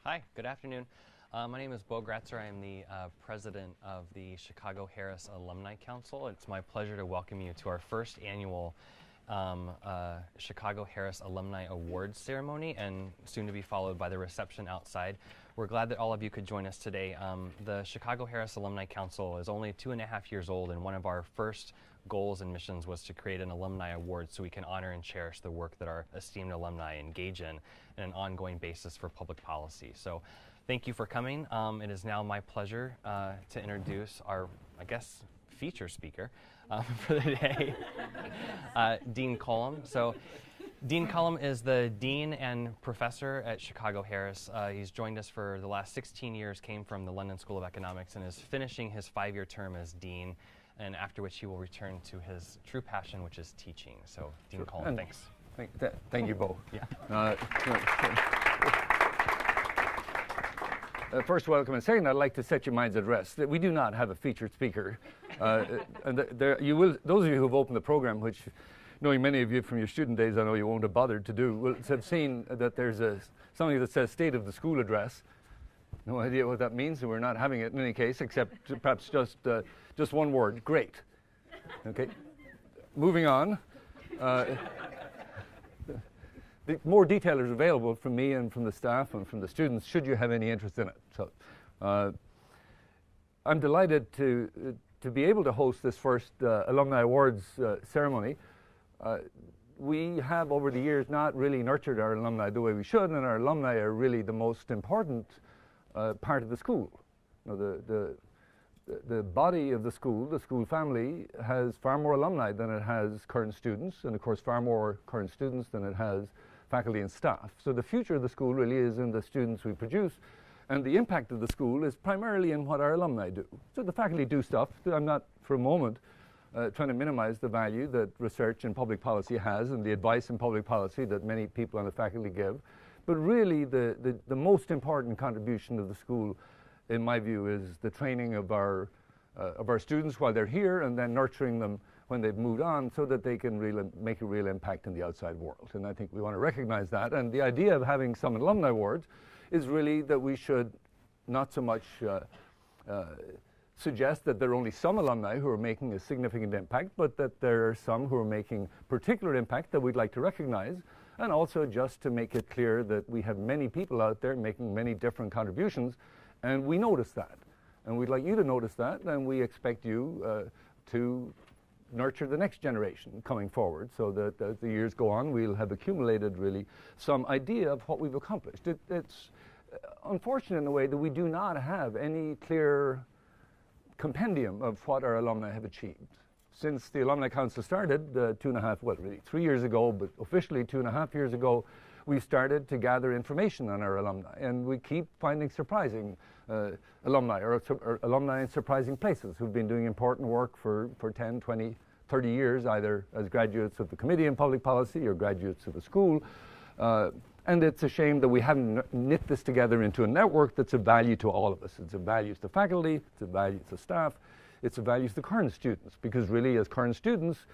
Hi, good afternoon. My name is Bo Gratzer. I am the president of the Chicago Harris Alumni Council. It's my pleasure to welcome you to our first annual Chicago Harris Alumni Awards ceremony, and soon to be followed by the reception outside. We're glad that all of you could join us today. The Chicago Harris Alumni Council is only 2.5 years old, and one of our first goals and missions was to create an alumni award so we can honor and cherish the work that our esteemed alumni engage in an ongoing basis for public policy. So thank you for coming. It is now my pleasure to introduce our, I guess, feature speaker for the day, Dean Cullum. So Dean Cullum is the dean and professor at Chicago Harris. He's joined us for the last 16 years, came from the London School of Economics, and is finishing his 5-year term as dean, and after which he will return to his true passion, which is teaching. So Dean Cullum, thanks. Thank you, Bo. Yeah. First, welcome, and second, I'd like to set your minds at rest that we do not have a featured speaker. And those of you who have opened the program, which, knowing many of you from your student days, I know you won't have bothered to do, will have seen that there's something that says State of the School Address. No idea what that means, and we're not having it in any case, except perhaps just one word: great. Okay. Moving on. The more detail is available from me and from the staff and from the students, should you have any interest in it. So, I'm delighted to be able to host this first Alumni Awards ceremony. We have, over the years, not really nurtured our alumni the way we should, and our alumni are really the most important part of the school. You know, the body of the school family, has far more alumni than it has current students, and of course far more current students than it has faculty and staff. So the future of the school really is in the students we produce, and the impact of the school is primarily in what our alumni do. So the faculty do stuff. I'm not for a moment trying to minimize the value that research in public policy has and the advice in public policy that many people on the faculty give. But really the most important contribution of the school, in my view, is the training of our students while they're here, and then nurturing them when they've moved on so that they can really make a real impact in the outside world. And I think we want to recognize that. And the idea of having some alumni awards is really that we should not so much suggest that there are only some alumni who are making a significant impact, but that there are some who are making particular impact that we'd like to recognize, and also just to make it clear that we have many people out there making many different contributions, and we notice that. And we'd like you to notice that, and we expect you to nurture the next generation coming forward, so that as the years go on, we'll have accumulated really some idea of what we've accomplished. It's unfortunate in a way that we do not have any clear compendium of what our alumni have achieved. Since the Alumni Council started 3 years ago, but officially 2.5 years ago, we started to gather information on our alumni, and we keep finding surprising alumni, or alumni in surprising places who've been doing important work for 10, 20, 30 years, either as graduates of the Committee in Public Policy or graduates of the school. And it's a shame that we haven't knit this together into a network that's of value to all of us. It's of value to faculty, it's of value to staff, it's of value to the current students, because really as current students,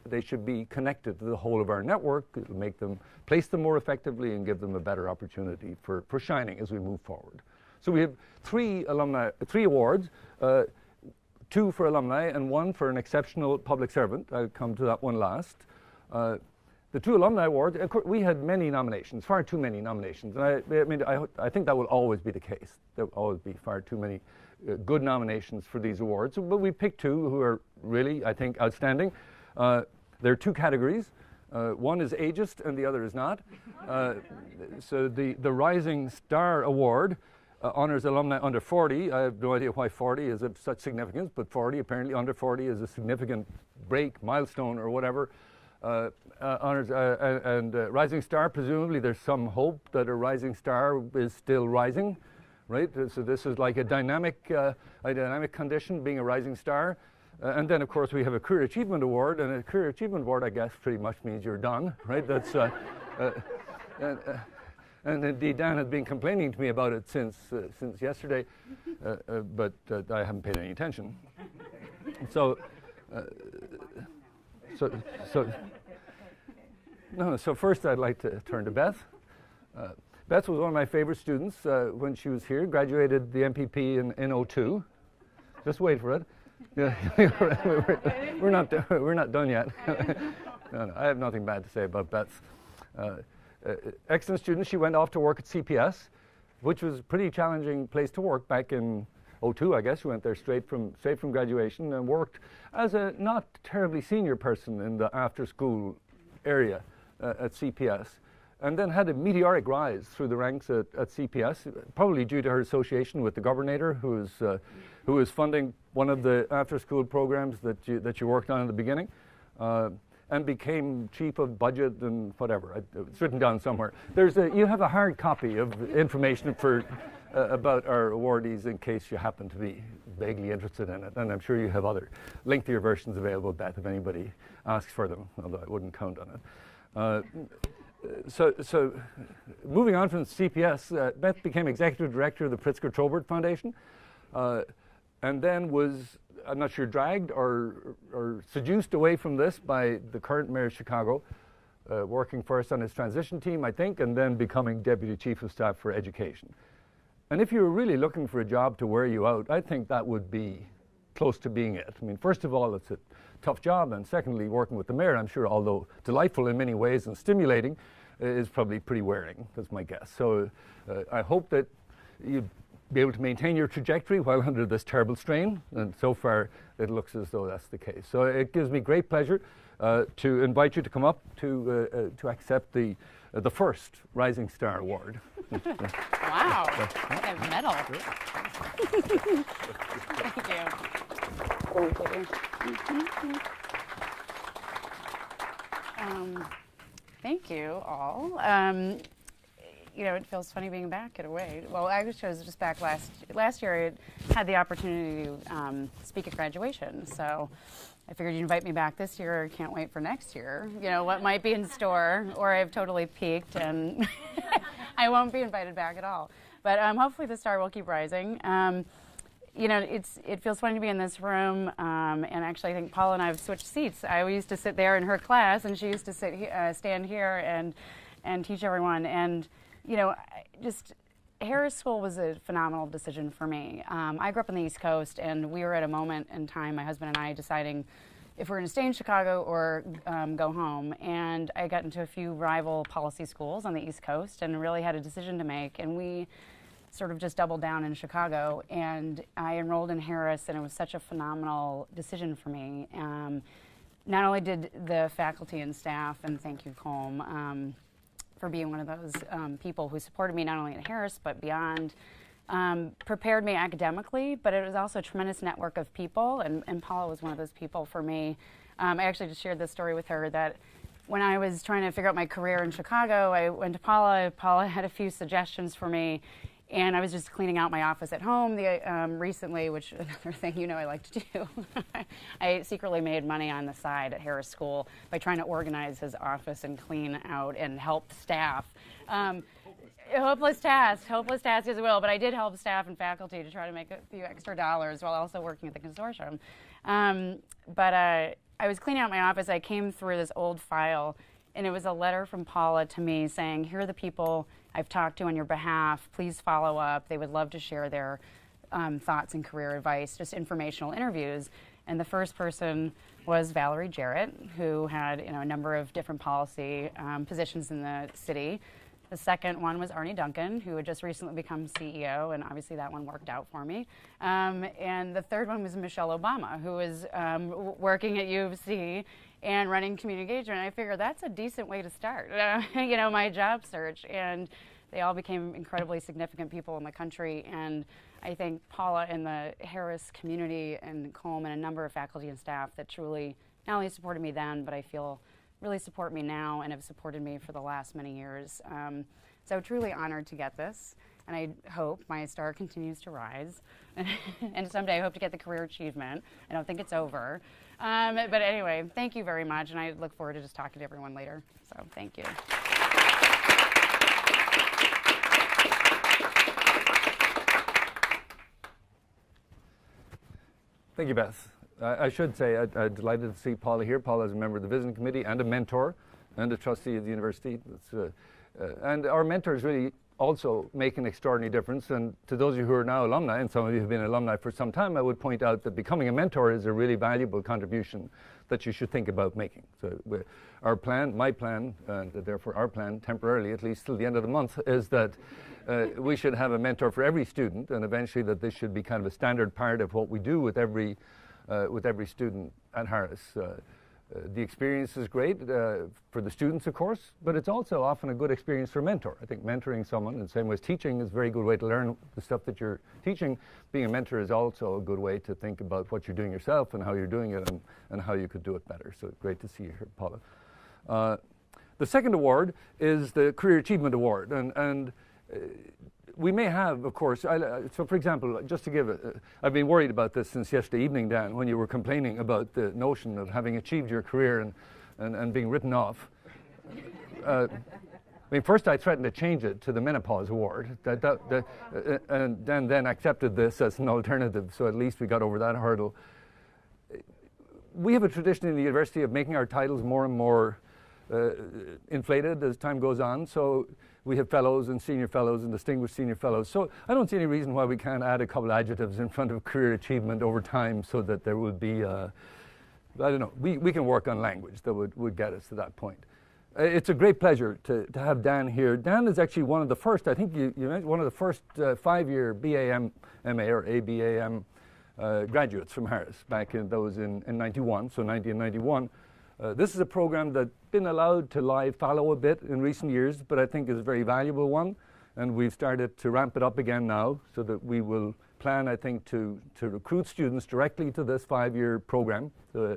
they should be connected to the whole of our network. It'll make them, place them more effectively and give them a better opportunity for shining as we move forward. So we have three awards, 2 for alumni and 1 for an exceptional public servant. I'll come to that one last. The 2 alumni awards, of course, we had many nominations, far too many nominations. And I think that will always be the case. There will always be far too many good nominations for these awards. But we picked 2 who are really, I think, outstanding. There are 2 categories. One is ageist and the other is not. So the Rising Star Award honors alumni under 40. I have no idea why 40 is of such significance, but 40, apparently under 40 is a significant milestone or whatever. Honors and Rising Star, presumably there's some hope that a rising star is still rising, right? So this is like a dynamic condition, being a rising star. And then, of course, we have a Career Achievement Award, and a Career Achievement Award, I guess, pretty much means you're done, right? That's and indeed, Dan has been complaining to me about it since yesterday, but I haven't paid any attention. So first, I'd like to turn to Beth. Beth was one of my favorite students when she was here, graduated the MPP in '02. Just wait for it. Yeah, we're not done yet. No, I have nothing bad to say about Beth. Excellent student. She went off to work at CPS, which was a pretty challenging place to work back in '02, I guess. She went there straight from graduation and worked as a not terribly senior person in the after-school area at CPS, and then had a meteoric rise through the ranks at CPS, probably due to her association with the governor, who was funding one of the after-school programs that you worked on in the beginning, and became chief of budget and whatever. It's written down somewhere. You have a hard copy of information for about our awardees in case you happen to be vaguely interested in it, and I'm sure you have other lengthier versions available, Beth, if anybody asks for them, although I wouldn't count on it. So moving on from CPS, Beth became executive director of the Pritzker-Trobert Foundation, and then was, I'm not sure, dragged or seduced away from this by the current mayor of Chicago, working first on his transition team, I think, and then becoming deputy chief of staff for education. And if you were really looking for a job to wear you out, I think that would be close to being it. I mean, first of all, it's a tough job, and secondly, working with the mayor, I'm sure, although delightful in many ways and stimulating, is probably pretty wearing, that's my guess. So I hope that you'd be able to maintain your trajectory while under this terrible strain, and so far it looks as though that's the case. So it gives me great pleasure to invite you to come up to accept the first Rising Star Award. Wow, a medal. Thank you all. You know, it feels funny being back in a way. Well, I was just back last year. I had the opportunity to speak at graduation, so I figured you'd invite me back this year. I can't wait for next year. You know, what might be in store, or I've totally peaked and I won't be invited back at all. But hopefully the star will keep rising. You know, it feels funny to be in this room, and actually I think Paula and I have switched seats. I used to sit there in her class, and she used to stand here and teach everyone. And you know, Harris School was a phenomenal decision for me. I grew up on the East Coast, and we were at a moment in time, my husband and I, deciding if we're going to stay in Chicago or go home. And I got into a few rival policy schools on the East Coast and really had a decision to make. And we sort of just doubled down in Chicago. And I enrolled in Harris, and it was such a phenomenal decision for me. Not only did the faculty and staff, and thank you, Colm, for being one of those people who supported me not only at Harris but beyond, prepared me academically, but it was also a tremendous network of people, and Paula was one of those people for me. I actually just shared this story with her that when I was trying to figure out my career in Chicago, I went to Paula. Paula had a few suggestions for me, and I was just cleaning out my office at home recently, which is another thing you know I like to do. I secretly made money on the side at Harris School by trying to organize his office and clean out and help staff. Hopeless task as well, but I did help staff and faculty to try to make a few extra dollars while also working at the consortium. But I was cleaning out my office. I came through this old file, and it was a letter from Paula to me saying, here are the people I've talked to on your behalf. Please follow up. They would love to share their thoughts and career advice, just informational interviews. And the first person was Valerie Jarrett, who had a number of different policy positions in the city. The second one was Arnie Duncan, who had just recently become CEO, and obviously that one worked out for me. And the third one was Michelle Obama, who was working at U of C and running community engagement. And I figured that's a decent way to start, my job search. And they all became incredibly significant people in the country. And I think Paula and the Harris community and Colm and a number of faculty and staff that truly not only supported me then, but I feel really support me now and have supported me for the last many years. So truly honored to get this, and I hope my star continues to rise. And someday I hope to get the career achievement. I don't think it's over. But anyway, thank you very much, and I look forward to just talking to everyone later. So thank you. Thank you, Beth. I should say I'm delighted to see Paula here. Paula is a member of the visiting committee and a mentor and a trustee of the university. And our mentors really also make an extraordinary difference. And to those of you who are now alumni, and some of you have been alumni for some time, I would point out that becoming a mentor is a really valuable contribution that you should think about making. So our plan, my plan, and therefore our plan, temporarily, at least till the end of the month, is that we should have a mentor for every student, and eventually that this should be kind of a standard part of what we do with every student at Harris. The experience is great for the students, of course, but it's also often a good experience for a mentor. I think mentoring someone, in the same way as teaching, is a very good way to learn the stuff that you're teaching. Being a mentor is also a good way to think about what you're doing yourself and how you're doing it and how you could do it better. So great to see you here, Paula. The second award is the Career Achievement Award, and we may have, of course, so for example, just to give I've been worried about this since yesterday evening, Dan, when you were complaining about the notion of having achieved your career and being written off. I mean, first I threatened to change it to the Menopause Award, and then accepted this as an alternative, so at least we got over that hurdle. We have a tradition in the university of making our titles more and more inflated as time goes on, so we have fellows and senior fellows and distinguished senior fellows. So I don't see any reason why we can't add a couple adjectives in front of career achievement over time so that there would be, I don't know, we can work on language that would get us to that point. It's a great pleasure to have Dan here. Dan is actually one of the first, I think you mentioned, one of the first 5-year BAM, MA or ABAM graduates from Harris back in those in 91, so 90 and 91. This is a program that's been allowed to live fallow a bit in recent years, but I think is a very valuable one, and we've started to ramp it up again now, so that we will plan, I think, to recruit students directly to this 5-year program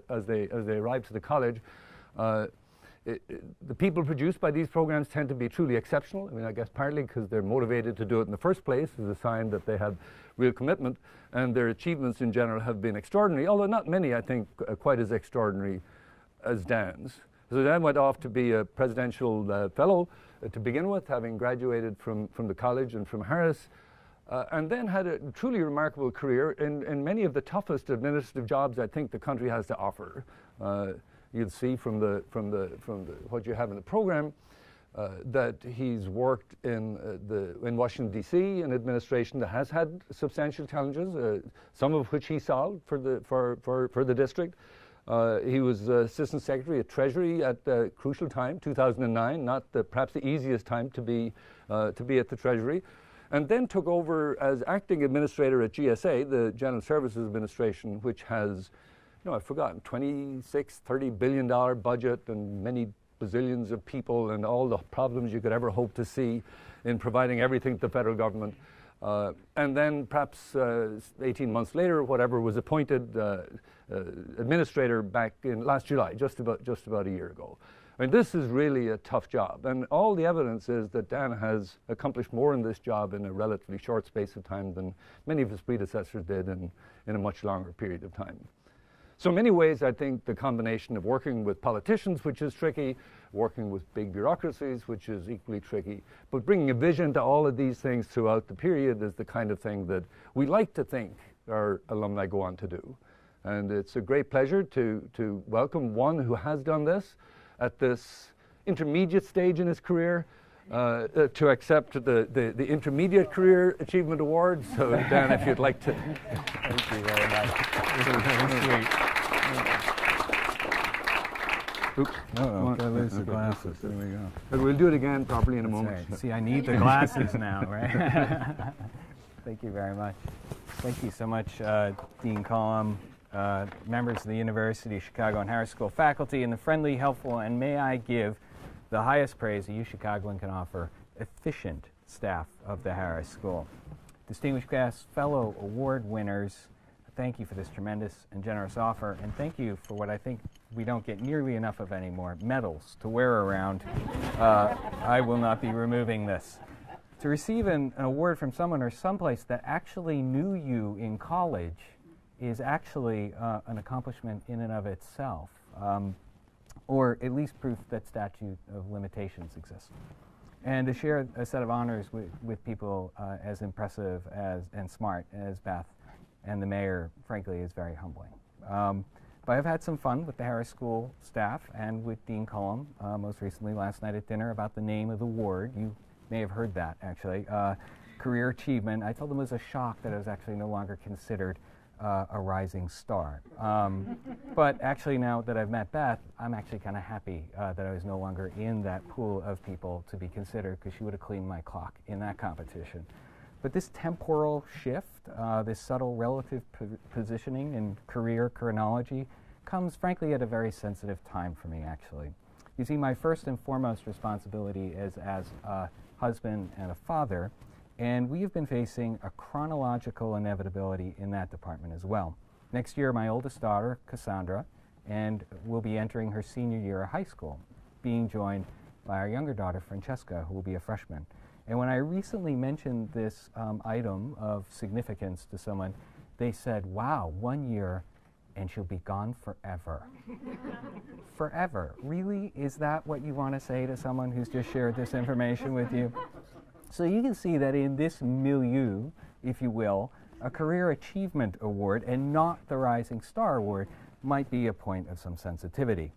as they arrive to the college. The people produced by these programs tend to be truly exceptional. I mean, I guess partly because they're motivated to do it in the first place is a sign that they have real commitment, and their achievements in general have been extraordinary, although not many, I think, quite as extraordinary as Dan's. So Dan went off to be a presidential fellow to begin with, having graduated from the college and from Harris, and then had a truly remarkable career in many of the toughest administrative jobs I think the country has to offer. You'll see from what you have in the program that he's worked in Washington D.C. an administration that has had substantial challenges, some of which he solved for the district. He was Assistant Secretary at Treasury at a crucial time, 2009, not perhaps the easiest time to be at the Treasury, and then took over as acting administrator at GSA, the General Services Administration, which has, I've forgotten, $26, $30 billion budget and many bazillions of people and all the problems you could ever hope to see in providing everything to the federal government. And then perhaps 18 months later, whatever, was appointed administrator back in last July, just about a year ago. I mean, this is really a tough job, and all the evidence is that Dan has accomplished more in this job in a relatively short space of time than many of his predecessors did in a much longer period of time. So in many ways, I think the combination of working with politicians, which is tricky, working with big bureaucracies, which is equally tricky, but bringing a vision to all of these things throughout the period is the kind of thing that we like to think our alumni go on to do. And it's a great pleasure to welcome one who has done this at this intermediate stage in his career, to accept the Intermediate Career Achievement Award. So Dan, if you'd like to. Thank you very much. Oops. Uh-oh, gotta lose the glasses. There we go. But we'll do it again properly in a That's moment. right. See, I need the glasses now, right? Thank you very much. Thank you so much, Dean Cullum, members of the University of Chicago and Harris School faculty, and the friendly, helpful, and may I give the highest praise a Chicagoan can offer, efficient staff of the Harris School. Distinguished guests, fellow award winners, thank you for this tremendous and generous offer, and thank you for what I think we don't get nearly enough of anymore, medals to wear around. I will not be removing this. To receive an award from someone or someplace that actually knew you in college is actually an accomplishment in and of itself, or at least proof that statute of limitations exists. And to share a set of honors with people as impressive and smart as Beth and the mayor, frankly, is very humbling. But I've had some fun with the Harris School staff and with Dean Cullum, most recently last night at dinner, about the name of the ward. You may have heard that, actually. Career achievement. I told them it was a shock that I was actually no longer considered a rising star. But actually, now that I've met Beth, I'm actually kind of happy that I was no longer in that pool of people to be considered, because she would have cleaned my clock in that competition. But this temporal shift, this subtle relative positioning in career chronology, comes frankly at a very sensitive time for me, actually. You see, my first and foremost responsibility is as a husband and a father, and we have been facing a chronological inevitability in that department as well. Next year, my oldest daughter, Cassandra, and will be entering her senior year of high school, being joined by our younger daughter, Francesca, who will be a freshman. And when I recently mentioned this item of significance to someone, they said, wow, 1 year and she'll be gone forever. Forever. Really? Is that what you want to say to someone who's just shared this information with you? So you can see that in this milieu, if you will, a Career Achievement Award and not the Rising Star Award might be a point of some sensitivity.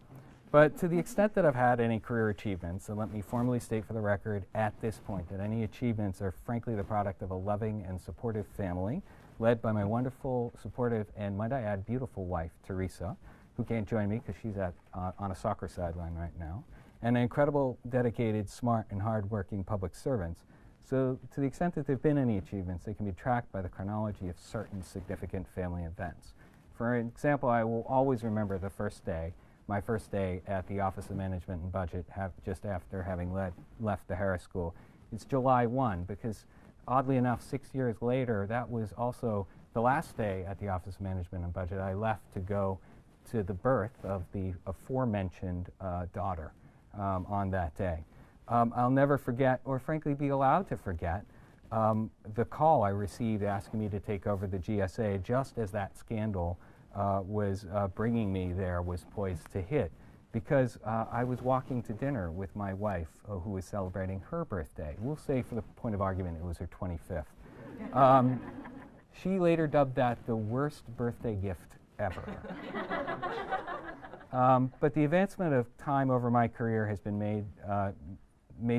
But to the extent that I've had any career achievements, and let me formally state for the record at this point that any achievements are frankly the product of a loving and supportive family, led by my wonderful, supportive, and might I add, beautiful wife, Teresa, who can't join me because she's on a soccer sideline right now, and incredible, dedicated, smart, and hardworking public servants. So to the extent that there have been any achievements, they can be tracked by the chronology of certain significant family events. For example, I will always remember the first day, my first day at the Office of Management and Budget, just after having left the Harris School. It's July 1, because oddly enough, 6 years later, that was also the last day at the Office of Management and Budget. I left to go to the birth of the aforementioned daughter on that day. I'll never forget, or frankly be allowed to forget, the call I received asking me to take over the GSA just as that scandal was bringing me there was poised to hit, because I was walking to dinner with my wife who was celebrating her birthday. We'll say for the point of argument it was her 25th. She later dubbed that the worst birthday gift ever. But the advancement of time over my career has been made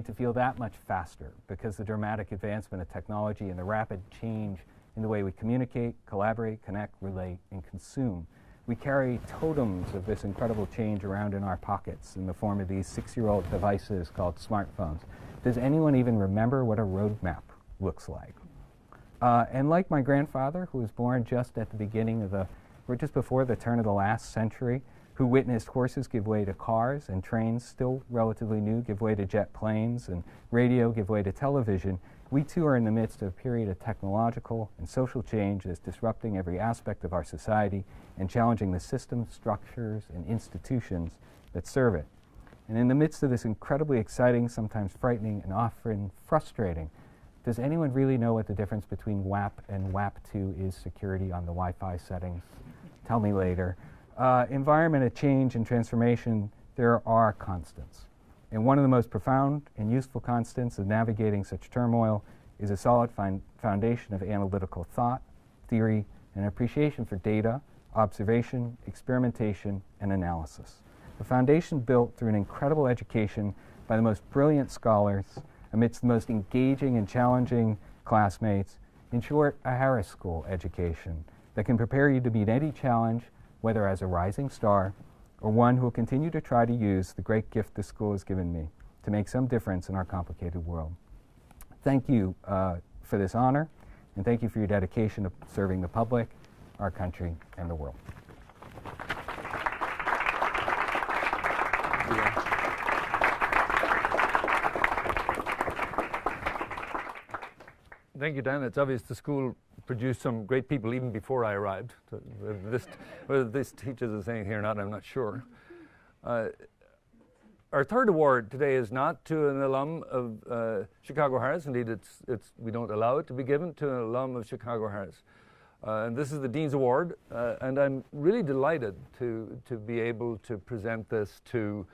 to feel that much faster, because the dramatic advancement of technology and the rapid change in the way we communicate, collaborate, connect, relate, and consume. We carry totems of this incredible change around in our pockets in the form of these 6-year-old devices called smartphones. Does anyone even remember what a roadmap looks like? And like my grandfather, who was born just at the beginning of or just before the turn of the last century, who witnessed horses give way to cars and trains, still relatively new, give way to jet planes, and radio give way to television, we too are in the midst of a period of technological and social change that's disrupting every aspect of our society and challenging the systems, structures, and institutions that serve it. And in the midst of this incredibly exciting, sometimes frightening, and often frustrating, does anyone really know what the difference between WAP and WAP2 is security on the Wi-Fi settings? Tell me later. Environment of change and transformation, there are constants. And one of the most profound and useful constants of navigating such turmoil is a solid foundation of analytical thought, theory, and appreciation for data, observation, experimentation, and analysis. A foundation built through an incredible education by the most brilliant scholars amidst the most engaging and challenging classmates. In short, a Harris School education that can prepare you to meet any challenge, whether as a rising star or one who will continue to try to use the great gift this school has given me to make some difference in our complicated world. Thank you for this honor, and thank you for your dedication to serving the public, our country, and the world. Thank you, Dan. It's obvious the school produced some great people even before I arrived. Whether this teaches us anything or not, I'm not sure. Our third award today is not to an alum of Chicago Harris. Indeed, we don't allow it to be given to an alum of Chicago Harris. And this is the Dean's Award, and I'm really delighted to be able to present this to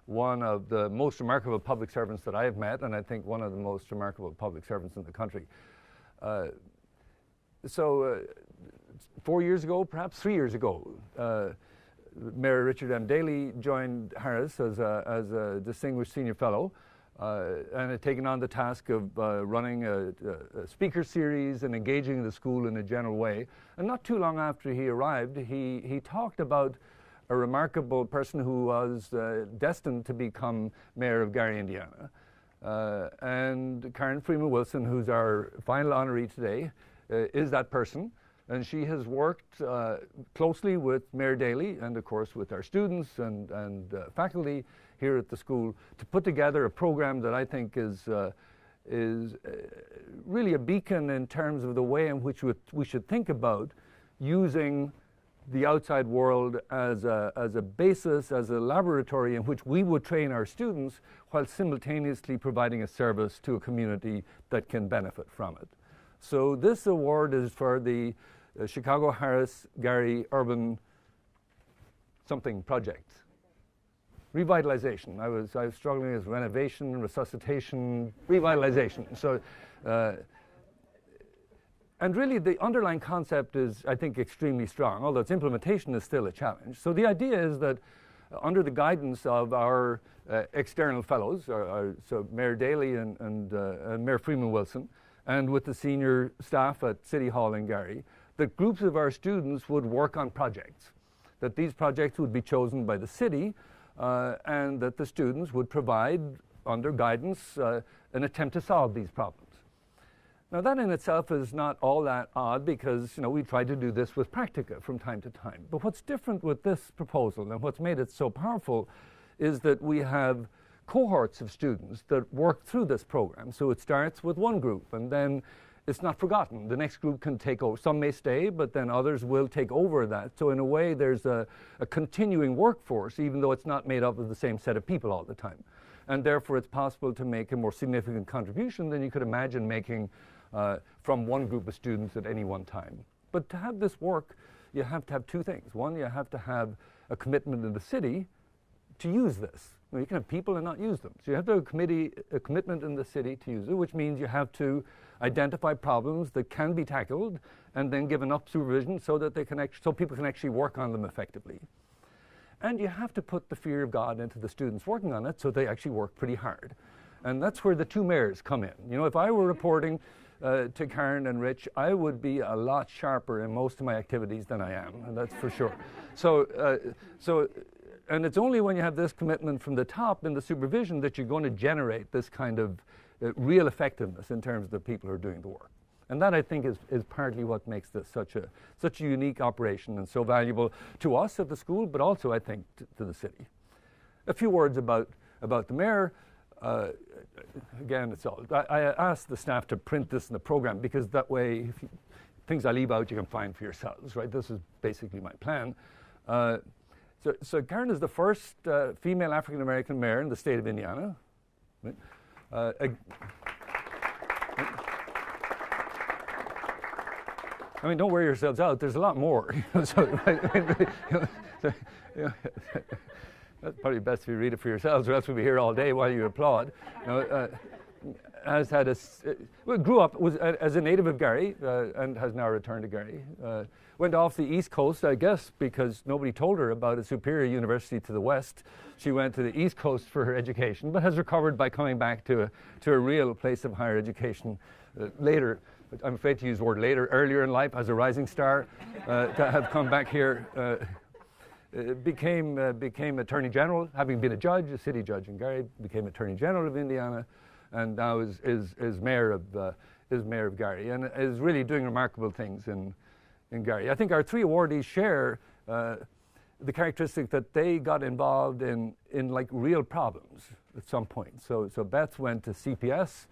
one of the most remarkable public servants that I have met, and I think one of the most remarkable public servants in the country. 4 years ago, perhaps 3 years ago, Mayor Richard M. Daley joined Harris as a distinguished senior fellow. and had taken on the task of running a speaker series and engaging the school in a general way. And not too long after he arrived, he talked about a remarkable person who was destined to become mayor of Gary, Indiana. And Karen Freeman-Wilson, who's our final honoree today, is that person. And she has worked closely with Mayor Daley and, of course, with our students and faculty here at the school to put together a program that I think is really a beacon in terms of the way in which we should think about using the outside world as a basis, as a laboratory in which we would train our students while simultaneously providing a service to a community that can benefit from it. So this award is for the Chicago Harris Gary Urban something project. Revitalization. I was struggling with renovation, resuscitation, revitalization. So, and really the underlying concept is, I think, extremely strong, although its implementation is still a challenge. So the idea is that under the guidance of our external fellows, so Mayor Daley and Mayor Freeman-Wilson, and with the senior staff at City Hall in Gary, that groups of our students would work on projects, that these projects would be chosen by the city, and that the students would provide, under guidance, an attempt to solve these problems. Now that in itself is not all that odd because, we try to do this with Practica from time to time. But what's different with this proposal and what's made it so powerful is that we have cohorts of students that work through this program. So it starts with one group and then it's not forgotten. The next group can take over. Some may stay, but then others will take over that. So in a way, there's a continuing workforce, even though it's not made up of the same set of people all the time. And therefore, it's possible to make a more significant contribution than you could imagine making from one group of students at any one time. But to have this work, you have to have two things. One, you have to have a commitment in the city to use this. You can have people and not use them. So you have to have a commitment in the city to use it, which means you have to identify problems that can be tackled and then give enough supervision so that so people can actually work on them effectively. And you have to put the fear of God into the students working on it so they actually work pretty hard. And that's where the two mayors come in. If I were reporting to Karen and Rich, I would be a lot sharper in most of my activities than I am, and that's for sure. And it's only when you have this commitment from the top in the supervision that you're going to generate this kind of real effectiveness in terms of the people who are doing the work. And that, I think, is partly what makes this such a unique operation and so valuable to us at the school, but also, I think, to the city. A few words about the mayor. Again, I asked the staff to print this in the program because that way, things I leave out, you can find for yourselves, right? This is basically my plan. So Karen is the first female African-American mayor in the state of Indiana. Right? Don't wear yourselves out. There's a lot more. That's probably best if you read it for yourselves, or else we'll be here all day while you applaud. Grew up as a native of Gary and has now returned to Gary. Went off the East Coast, I guess, because nobody told her about a superior university to the west. She went to the East Coast for her education, but has recovered by coming back to a real place of higher education later. I'm afraid to use the word later, earlier in life as a rising star, to have come back here. Became Attorney General, having been a city judge in Gary, became Attorney General of Indiana, and now is mayor of Gary, and is really doing remarkable things in Gary. I think our three awardees share the characteristic that they got involved in like real problems at some point. So Beth went to CPS,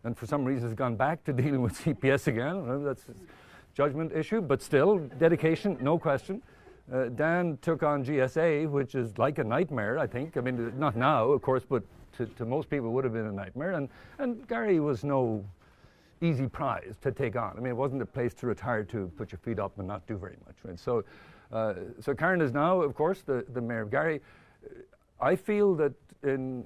and for some reason has gone back to dealing with CPS again. That's a judgment issue, but still dedication, no question. Dan took on GSA, which is like a nightmare, I think. Not now, of course, but to most people it would have been a nightmare. And Gary was no easy prize to take on. It wasn't a place to retire to, put your feet up and not do very much. Right? So Karen is now, of course, the mayor of Gary. I feel that in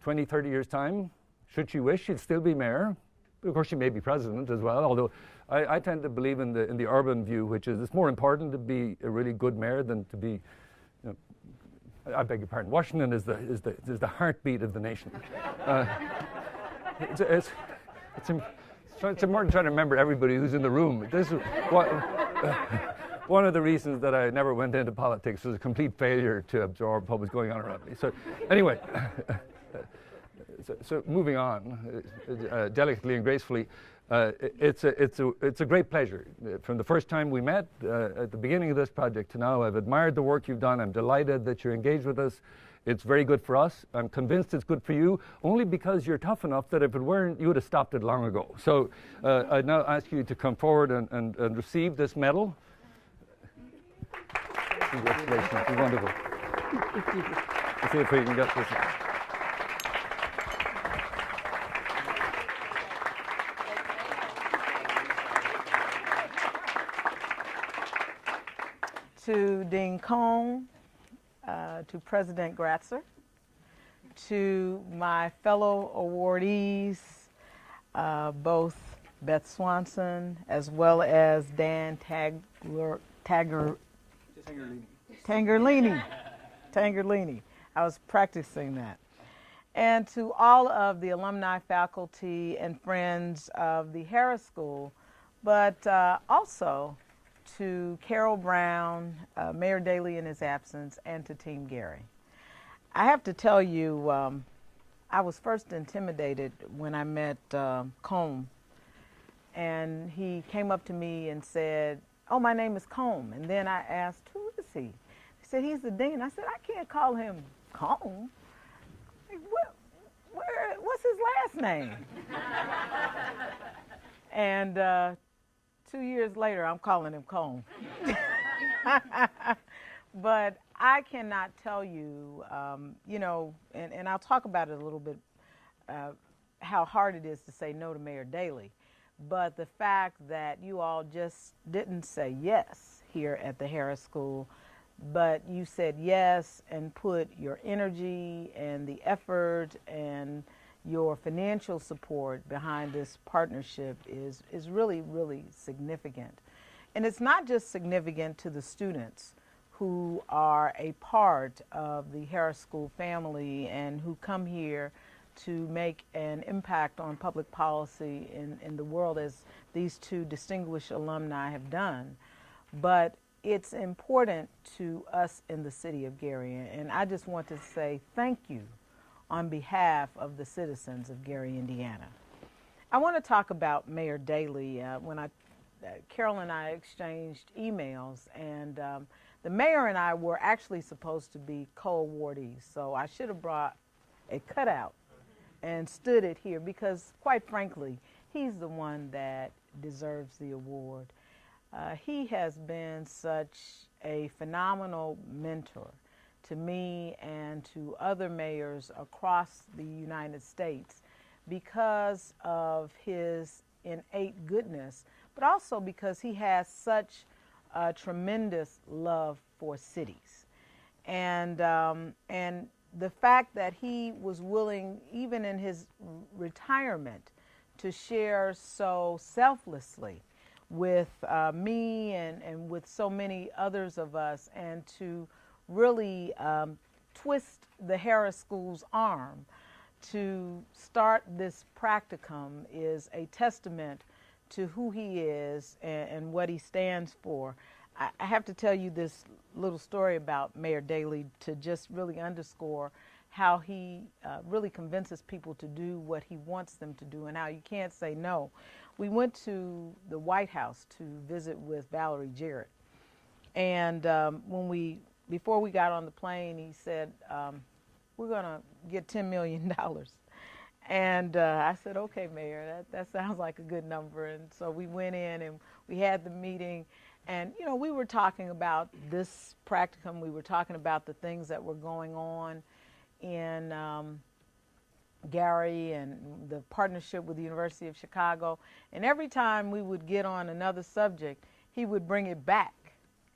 20, 30 years' time, should she wish, she'd still be mayor. Of course, she may be president as well, although I tend to believe in the urban view, which is it's more important to be a really good mayor than to be I beg your pardon. Washington is the heartbeat of the nation. It's important trying to remember everybody who's in the room. This is one of the reasons that I never went into politics was a complete failure to absorb what was going on around me. So anyway, so moving on, delicately and gracefully, it's a great pleasure. From the first time we met at the beginning of this project to now, I've admired the work you've done. I'm delighted that you're engaged with us. It's very good for us. I'm convinced it's good for you, only because you're tough enough that if it weren't, you would have stopped it long ago. So I now ask you to come forward and receive this medal. Congratulations. It's wonderful. Let's see if we can get this. To Dean Cohn, to President Gratzer, to my fellow awardees, both Beth Swanson as well as Dan Tangherlini. I was practicing that. And to all of the alumni, faculty, and friends of the Harris School, but also to Carol Brown, Mayor Daley in his absence, and to Team Gary. I have to tell you, I was first intimidated when I met Combe, and he came up to me and said, "Oh, my name is Combe." And then I asked, "Who is he?" He said, "He's the dean." I said, "I can't call him Combe. What's his last name?" And 2 years later, I'm calling him Combe. But I cannot tell you, and I'll talk about it a little bit, how hard it is to say no to Mayor Daley. But the fact that you all just didn't say yes here at the Harris School, but you said yes and put your energy and the effort and your financial support behind this partnership is really, really significant. And it's not just significant to the students who are a part of the Harris School family and who come here to make an impact on public policy in the world, as these two distinguished alumni have done, but it's important to us in the city of Gary. And I just want to say thank you on behalf of the citizens of Gary, Indiana. I want to talk about Mayor Daley. Carol and I exchanged emails, and the mayor and I were actually supposed to be co-awardees, so I should have brought a cutout and stood it here because, quite frankly, he's the one that deserves the award. He has been such a phenomenal mentor to me and to other mayors across the United States because of his innate goodness, but also because he has such a tremendous love for cities. And the fact that he was willing, even in his retirement, to share so selflessly with me and with so many others of us, and to really twist the Harris School's arm to start this practicum is a testament to who he is and what he stands for. I have to tell you this little story about Mayor Daley to just really underscore how he really convinces people to do what he wants them to do and how you can't say no. We went to the White House to visit with Valerie Jarrett, and before we got on the plane, he said, "We're going to get $10 million. And I said, "Okay, Mayor, that sounds like a good number." And so we went in and we had the meeting, and we were talking about this practicum. We were talking about the things that were going on in Gary and the partnership with the University of Chicago. And every time we would get on another subject, he would bring it back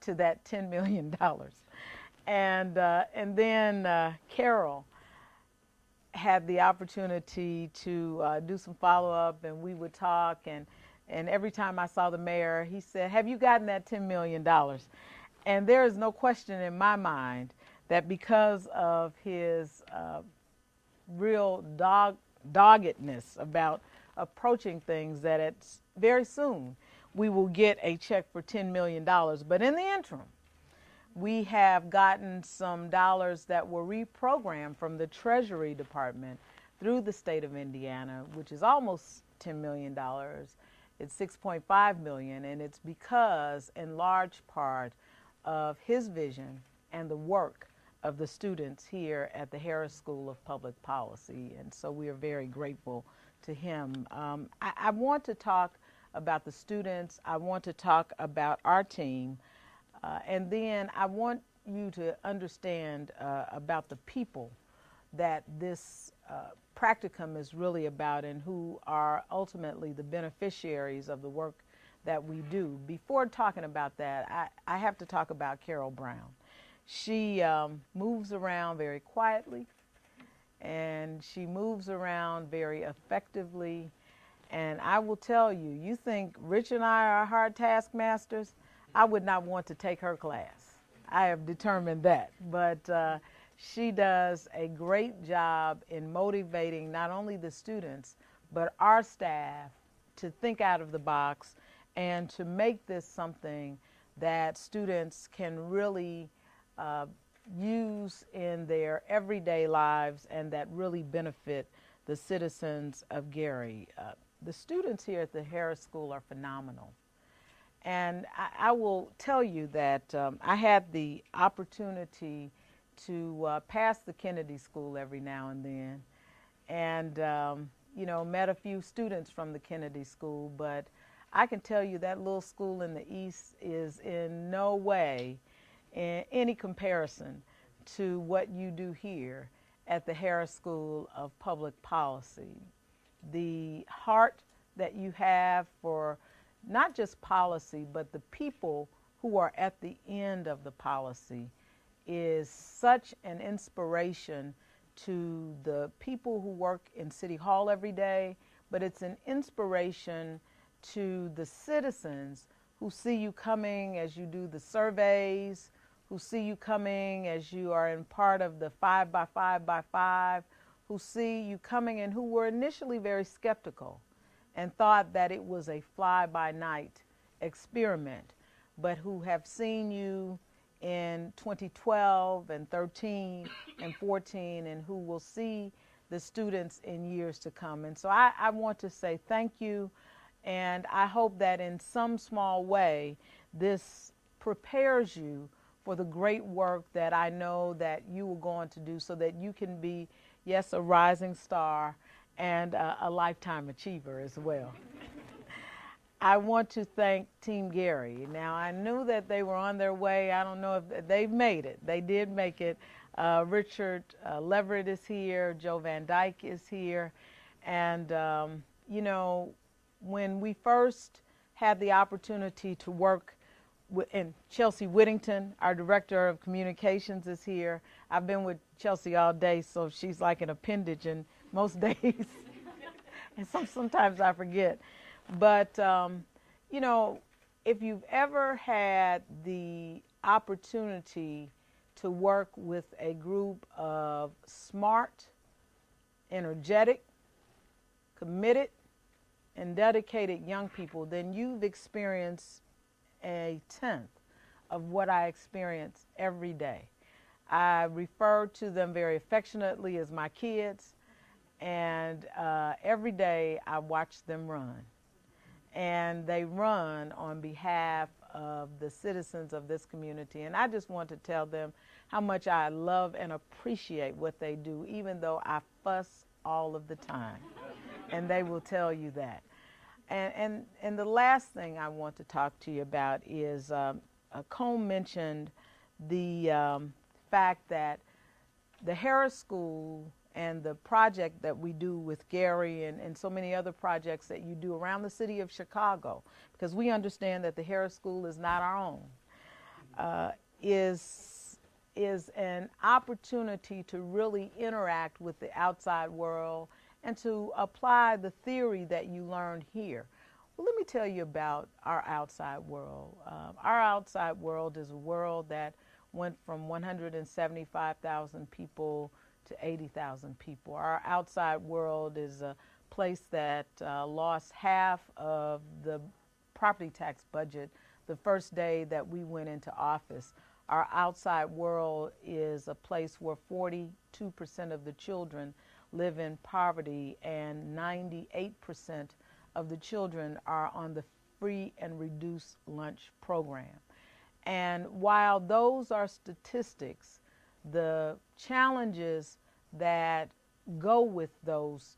to that $10 million. And then Carol had the opportunity to do some follow-up, and we would talk, and every time I saw the mayor, he said, "Have you gotten that $10 million? And there is no question in my mind that because of his real doggedness about approaching things, that it's very soon we will get a check for $10 million. But in the interim, we have gotten some dollars that were reprogrammed from the Treasury Department through the state of Indiana, which is almost $10 million. It's $6.5 million, and it's because, in large part, of his vision and the work of the students here at the Harris School of Public Policy. And so we are very grateful to him. I want to talk about the students. I want to talk about our team. And then I want you to understand about the people that this practicum is really about and who are ultimately the beneficiaries of the work that we do. Before talking about that, I have to talk about Carol Brown. She moves around very quietly, and she moves around very effectively. And I will tell you, you think Rich and I are hard taskmasters? I would not want to take her class. I have determined that. But she does a great job in motivating not only the students, but our staff to think out of the box and to make this something that students can really use in their everyday lives and that really benefit the citizens of Gary. The students here at the Harris School are phenomenal. And I will tell you that I had the opportunity to pass the Kennedy School every now and then, and you know, met a few students from the Kennedy School, but I can tell you that little school in the East is in no way in any comparison to what you do here at the Harris School of Public Policy. The heart that you have for not just policy, but the people who are at the end of the policy is such an inspiration to the people who work in City Hall every day, but it's an inspiration to the citizens who see you coming as you do the surveys, who see you coming as you are in part of the 5x5x5, who see you coming and who were initially very skeptical and thought that it was a fly-by-night experiment, but who have seen you in 2012 and 13 and 14 and who will see the students in years to come. And so I want to say thank you, and I hope that in some small way this prepares you for the great work that I know that you will go on to do so that you can be, yes, a rising star and a lifetime achiever as well. I want to thank Team Gary. Now, I knew that they were on their way. I don't know if they've made it. They did make it. Richard Leverett is here. Joe Van Dyke is here. And, you know, when we first had the opportunity to work and Chelsea Whittington, our Director of Communications, is here. I've been with Chelsea all day, so she's like an appendage in most days. And sometimes I forget. But, you know, if you've ever had the opportunity to work with a group of smart, energetic, committed, and dedicated young people, then you've experienced a tenth of what I experience every day. I refer to them very affectionately as my kids, and every day I watch them run. And they run on behalf of the citizens of this community. And I just want to tell them how much I love and appreciate what they do, even though I fuss all of the time. And they will tell you that. And the last thing I want to talk to you about is Cone mentioned the fact that the Harris School and the project that we do with Gary and so many other projects that you do around the city of Chicago, because we understand that the Harris School is not our own, is an opportunity to really interact with the outside world and to apply the theory that you learned here. Well, let me tell you about our outside world. Our outside world is a world that went from 175,000 people to 80,000 people. Our outside world is a place that lost half of the property tax budget the first day that we went into office. Our outside world is a place where 42% of the children live in poverty and 98% of the children are on the free and reduced lunch program. And while those are statistics, the challenges that go with those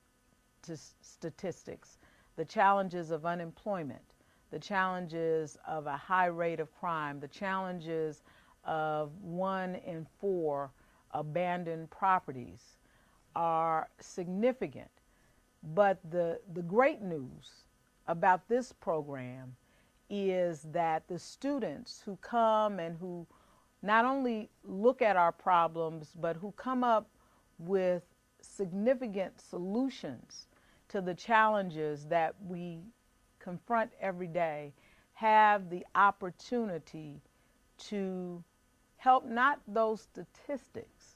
statistics, the challenges of unemployment, the challenges of a high rate of crime, the challenges of 1 in 4 abandoned properties are significant. But the great news about this program is that the students who come and who not only look at our problems, but who come up with significant solutions to the challenges that we confront every day, have the opportunity to help not those statistics,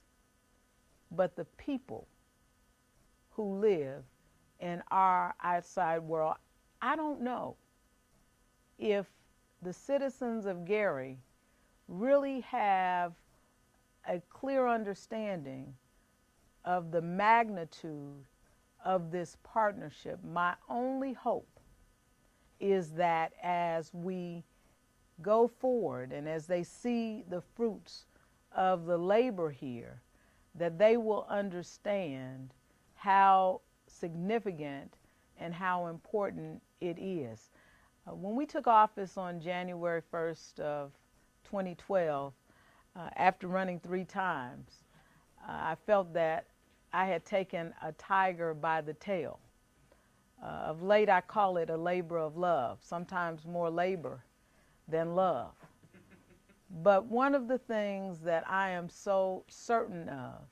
but the people who live in our outside world. I don't know if the citizens of Gary really have a clear understanding of the magnitude of this partnership. My only hope is that as we go forward and as they see the fruits of the labor here, that they will understand how significant and how important it is. When we took office on January 1st of 2012, after running 3 times, I felt that I had taken a tiger by the tail. Of late, I call it a labor of love, sometimes more labor than love. But one of the things that I am so certain of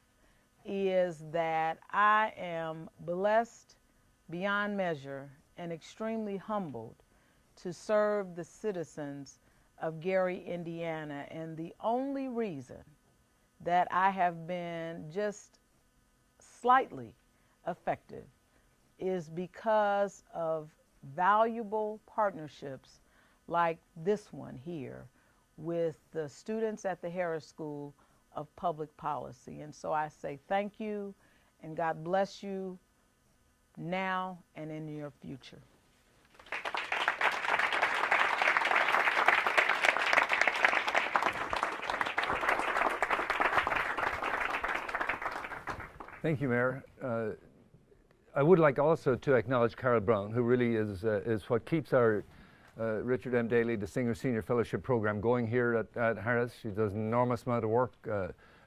is that I am blessed beyond measure and extremely humbled to serve the citizens of Gary, Indiana. And the only reason that I have been just slightly effective is because of valuable partnerships like this one here with the students at the Harris School of Public Policy. And so I say thank you and God bless you now and in your future. Thank you, Mayor. I would like also to acknowledge Carol Brown, who really is what keeps our Richard M. Daley Distinguished Senior Fellowship Program going here at Harris. She does an enormous amount of work,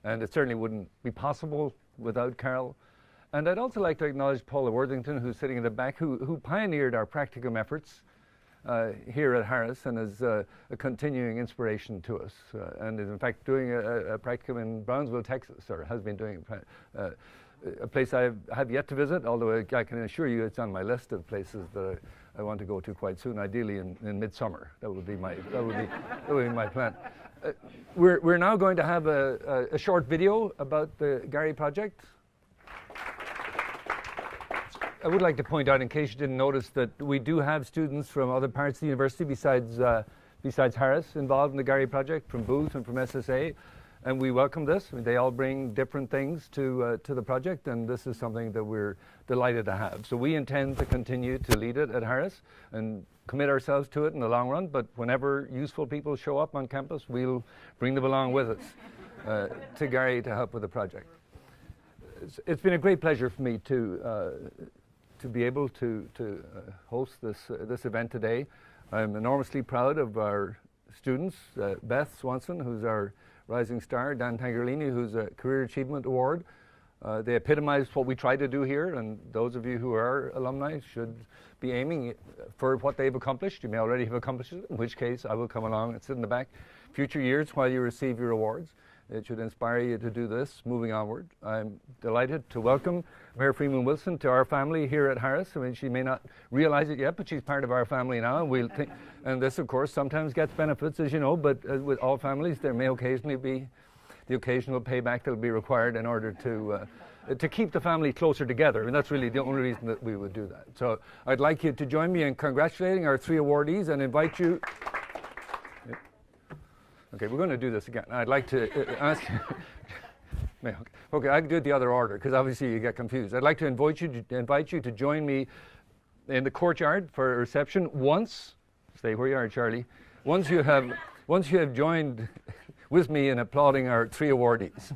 and it certainly wouldn't be possible without Carol. And I'd also like to acknowledge Paula Worthington, who's sitting in the back, who pioneered our practicum efforts here at Harris and is a continuing inspiration to us, and is in fact doing a practicum in Brownsville, Texas, or has been doing a place I have yet to visit, although I can assure you it's on my list of places that I want to go to quite soon, ideally in midsummer. That would be my plan. We're now going to have a short video about the Gary project. I would like to point out, in case you didn't notice, that we do have students from other parts of the university besides Harris involved in the Gary project, from Booth and from SSA. And we welcome this. I mean, they all bring different things to the project, and this is something that we're delighted to have. So we intend to continue to lead it at Harris and commit ourselves to it in the long run, but whenever useful people show up on campus, we'll bring them along with us to Gary to help with the project. It's been a great pleasure for me to be able to host this event today. I'm enormously proud of our students, Beth Swanson, who's our rising star, Dan Tangherlini, who's a Career Achievement Award. They epitomize what we try to do here, and those of you who are alumni should be aiming for what they've accomplished. You may already have accomplished it, in which case I will come along and sit in the back future years while you receive your awards. It should inspire you to do this moving onward. I'm delighted to welcome Mayor Freeman-Wilson to our family here at Harris. I mean, she may not realize it yet, but she's part of our family now. And this, of course, sometimes gets benefits, as you know, but with all families, there may occasionally be the occasional payback that will be required in order to keep the family closer together. And that's really the only reason that we would do that. So I'd like you to join me in congratulating our 3 awardees and invite you. Okay, we're going to do this again. I'd like to ask you. Okay, I can do it the other order because obviously you get confused. I'd like to invite you to join me in the courtyard for a reception once. Stay where you are, Charlie. Once you have joined with me in applauding our 3 awardees.